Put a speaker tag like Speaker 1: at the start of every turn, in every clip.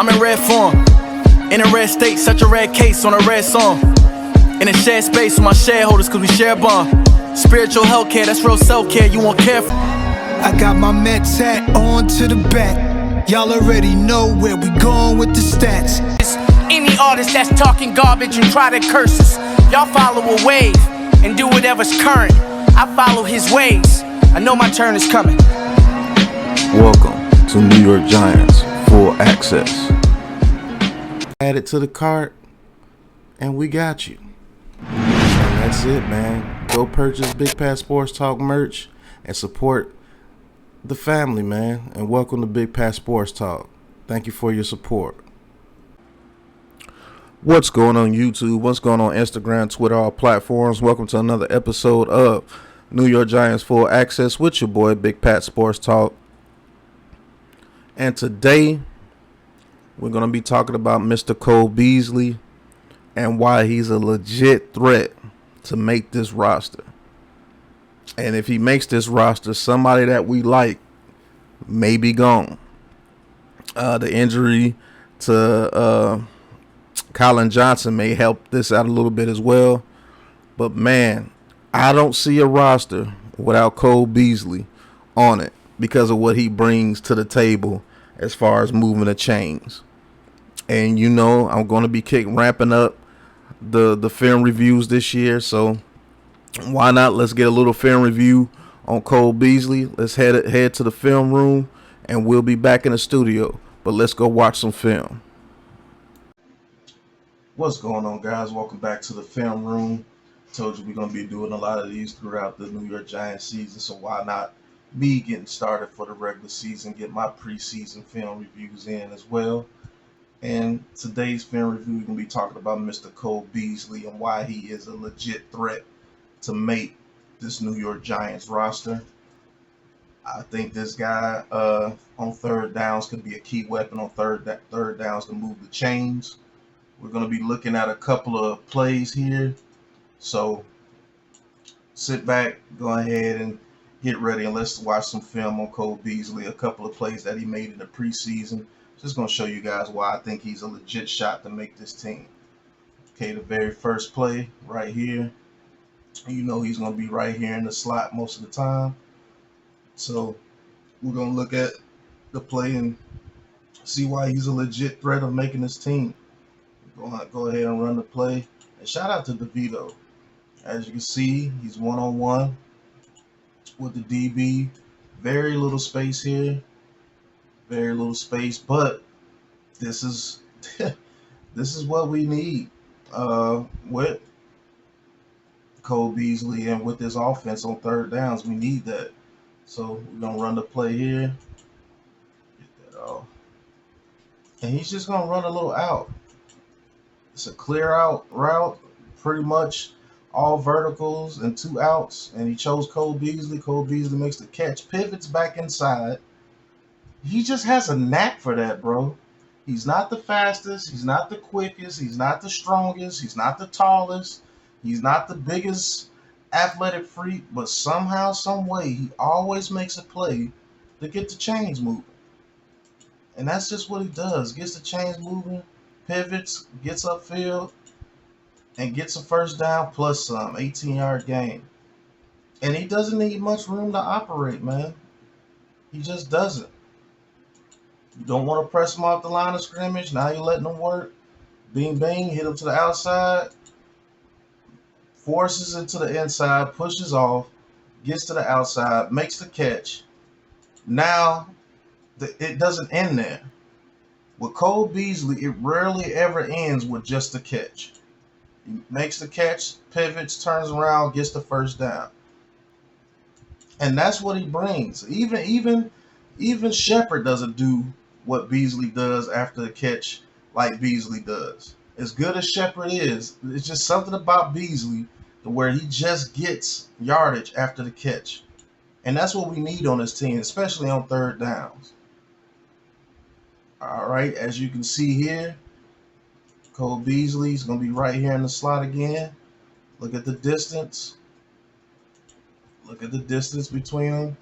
Speaker 1: I'm in red form, in a red state, such a red case on a red song. In a shared space with my shareholders, cause we share a bond. Spiritual health care, that's real self-care, you won't care for.
Speaker 2: I got my Mets hat on to the back. Y'all already know where we going with the stats.
Speaker 1: Any artist that's talking garbage and try to curse us, y'all follow a wave and do whatever's current. I follow his ways, I know my turn is coming.
Speaker 3: Welcome to New York Giants Full Access. Add it to the cart and we got you. And that's it, man. Go purchase Big Pat Sports Talk merch and support the family, man. And welcome to Big Pat Sports Talk. Thank you for your support. What's going on YouTube? What's going on Instagram, Twitter, all platforms? Welcome to another episode of New York Giants Full Access with your boy Big Pat Sports Talk. And today we're going to be talking about Mr. Cole Beasley and why he's a legit threat to make this roster. And if he makes this roster, somebody that we like may be gone. The injury to Colin Johnson may help this out a little bit as well. But man, I don't see a roster without Cole Beasley on it because of what he brings to the table as far as moving the chains. And you know, I'm going to be ramping up the film reviews this year. So why not? Let's get a little film review on Cole Beasley. Let's head to the film room and we'll be back in the studio. But let's go watch some film. What's going on, guys? Welcome back to the film room. Told you we're going to be doing a lot of these throughout the New York Giants season. So why not me getting started for the regular season, get my preseason film reviews in as well. And today's film review, we're going to be talking about Mr. Cole Beasley and why he is a legit threat to make this New York Giants roster. I think this guy on third downs could be a key weapon on third downs to move the chains. We're going to be looking at a couple of plays here. So sit back, go ahead and get ready, and let's watch some film on Cole Beasley, a couple of plays that he made in the preseason. Just going to show you guys why I think he's a legit shot to make this team. Okay, the very first play right here. You know he's going to be right here in the slot most of the time. So we're going to look at the play and see why he's a legit threat of making this team. Go ahead and run the play. And shout out to DeVito. As you can see, he's one-on-one with the DB. Very little space here. Very little space, but this is this is what we need with Cole Beasley and with this offense on third downs. We need that. So we're gonna run the play here. Get that off. And he's just gonna run a little out. It's a clear out route, pretty much all verticals and 2 outs. And he chose Cole Beasley. Cole Beasley makes the catch, pivots back inside. He just has a knack for that, bro. He's not the fastest. He's not the quickest. He's not the strongest. He's not the tallest. He's not the biggest athletic freak. But somehow, some way, he always makes a play to get the chains moving. And that's just what he does. Gets the chains moving, pivots, gets upfield, and gets a first down plus some. 18-yard gain. And he doesn't need much room to operate, man. He just doesn't. You don't want to press him off the line of scrimmage. Now you're letting him work. Bing, bing, hit him to the outside. Forces it to the inside, pushes off, gets to the outside, makes the catch. Now, it doesn't end there. With Cole Beasley, it rarely ever ends with just a catch. He makes the catch, pivots, turns around, gets the first down. And that's what he brings. Even Shepard doesn't do what Beasley does after the catch like Beasley does. As good as Shepard is, it's just something about Beasley to where he just gets yardage after the catch. And that's what we need on this team, especially on third downs. All right, as you can see here, Cole Beasley is going to be right here in the slot again. Look at the distance. Look at the distance between them.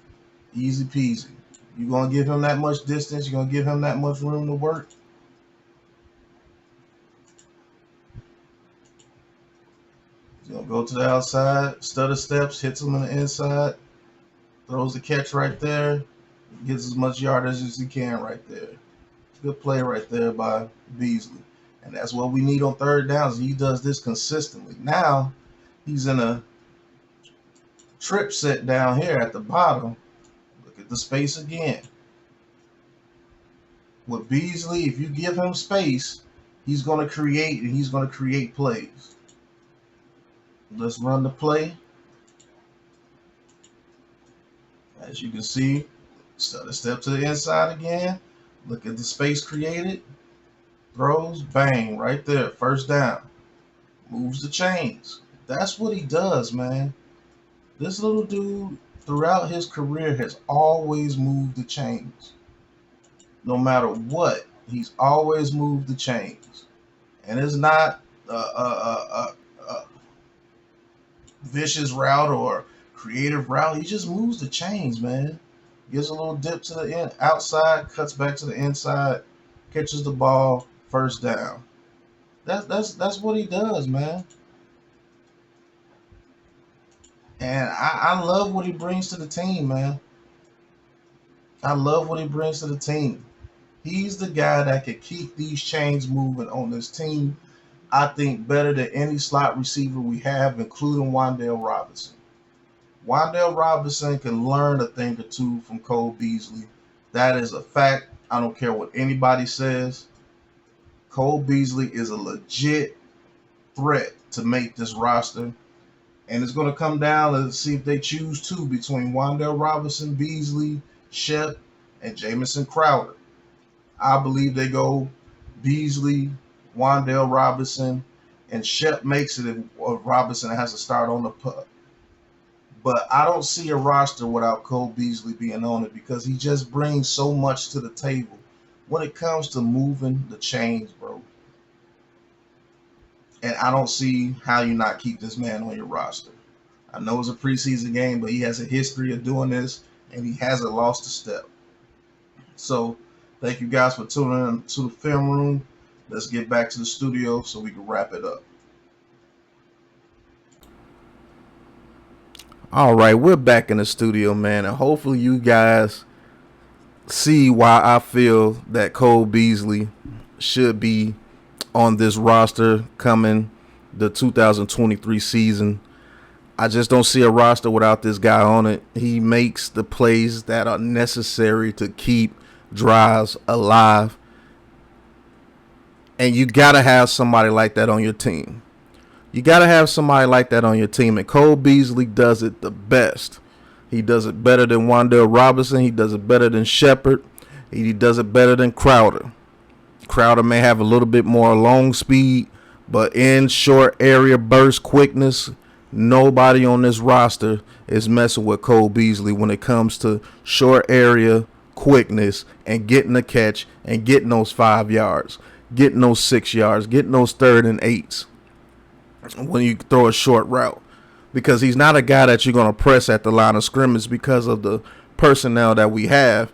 Speaker 3: Easy peasy. You're going to give him that much distance. You're going to give him that much room to work. Go to the outside, stutter steps, hits him in the inside, throws the catch right there, gets as much yardage as he can right there. Good play right there by Beasley. And that's what we need on third downs. He does this consistently. Now he's in a trip set down here at the bottom. Look at the space again. With Beasley, if you give him space, he's going to create, and he's going to create plays. Let's run the play. As you can see, stutter step to the inside again. Look at the space created. Throws, bang, right there. First down. Moves the chains. That's what he does, man. This little dude, throughout his career, has always moved the chains. No matter what, he's always moved the chains. And it's not a vicious route or creative route. He just moves the chains, man. Gives a little dip to the outside, cuts back to the inside, catches the ball, first down. That's what he does, man. And I love what he brings to the team, man. I love what he brings to the team. He's the guy that can keep these chains moving on this team, I think, better than any slot receiver we have, including Wan'Dale Robinson. Wan'Dale Robinson can learn a thing or two from Cole Beasley. That is a fact. I don't care what anybody says. Cole Beasley is a legit threat to make this roster. And it's going to come down to see if they choose two between Wan'Dale Robinson, Beasley, Shep, and Jamison Crowder. I believe they go Beasley, Wan'Dale Robinson, and Shep makes it if Robinson has to start on the pup. But I don't see a roster without Cole Beasley being on it because he just brings so much to the table when it comes to moving the chains, bro. And I don't see how you not keep this man on your roster. I know it's a preseason game, but he has a history of doing this, and he hasn't lost a step. So thank you guys for tuning in to the film room. Let's get back to the studio so we can wrap it up.
Speaker 4: All right, we're back in the studio, man, and hopefully you guys see why I feel that Cole Beasley should be on this roster coming the 2023 season. I just don't see a roster without this guy on it. He makes the plays that are necessary to keep drives alive. And you got to have somebody like that on your team. You got to have somebody like that on your team. And Cole Beasley does it the best. He does it better than Wan'Dale Robinson. He does it better than Shepard. He does it better than Crowder. Crowder may have a little bit more long speed, but in short area burst quickness, nobody on this roster is messing with Cole Beasley when it comes to short area quickness and getting the catch and getting those 5 yards, getting those 6 yards, getting those 3rd and 8s when you throw a short route. Because he's not a guy that you're going to press at the line of scrimmage because of the personnel that we have.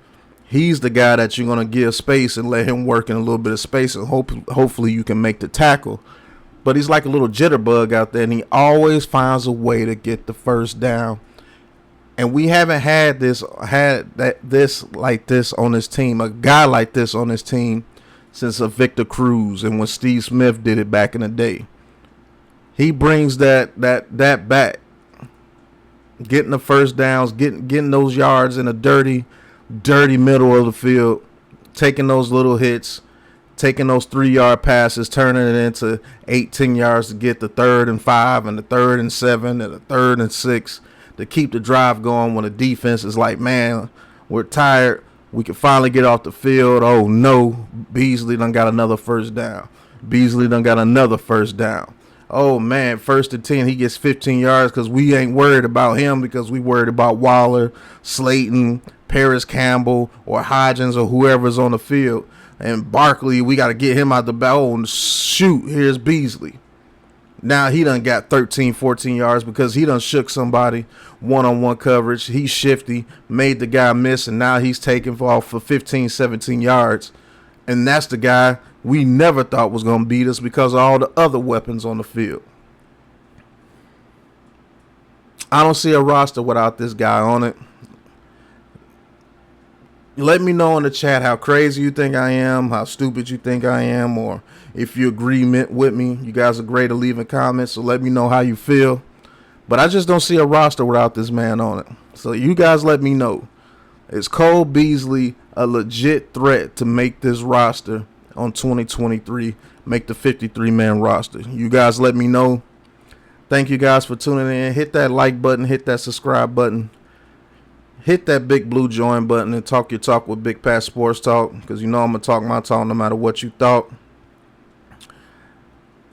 Speaker 4: He's the guy that you're going to give space and let him work in a little bit of space, and hopefully you can make the tackle. But he's like a little jitterbug out there, and he always finds a way to get the first down. And we haven't had this like this on this team, a guy like this on this team, since Victor Cruz and when Steve Smith did it back in the day. He brings that back, getting the first downs, getting those yards in a dirty middle of the field, taking those little hits, taking those 3-yard passes, turning it into 8-10 yards to get the 3rd and 5 and the 3rd and 7 and the 3rd and 6 to keep the drive going when the defense is like, man, we're tired. We can finally get off the field. Oh, no, Beasley done got another first down. Beasley done got another first down. Oh, man, 1st and 10, he gets 15 yards because we ain't worried about him because we worried about Waller, Slayton, Paris Campbell, or Hodgins or whoever's on the field. And Barkley, we got to get him out the battle. And shoot, here's Beasley. Now he done got 13, 14 yards because he done shook somebody one-on-one coverage. He's shifty, made the guy miss, and now he's taking off for 15, 17 yards. And that's the guy we never thought was going to beat us because of all the other weapons on the field. I don't see a roster without this guy on it. Let me know in the chat how crazy you think I am, how stupid you think I am, or if you agree with me. You guys are great at leaving comments, so let me know how you feel. But I just don't see a roster without this man on it. So you guys let me know. Is Cole Beasley a legit threat to make this roster on 2023, make the 53-man roster? You guys let me know. Thank you guys for tuning in. Hit that like button, hit that subscribe button. Hit that big blue join button and talk your talk with Big Pat Sports Talk, because you know I'm going to talk my talk no matter what you thought.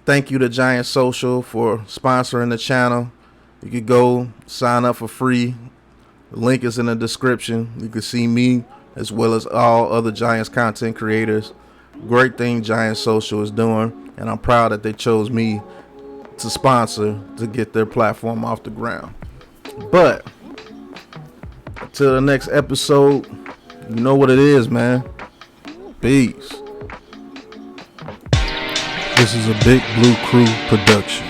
Speaker 4: Thank you to Giant Social for sponsoring the channel. You could go sign up for free. The link is in the description. You can see me as well as all other Giants content creators. Great thing Giant Social is doing, and I'm proud that they chose me to sponsor to get their platform off the ground. But till the next episode, you know what it is, man. Peace. This is a Big Blue Crew production.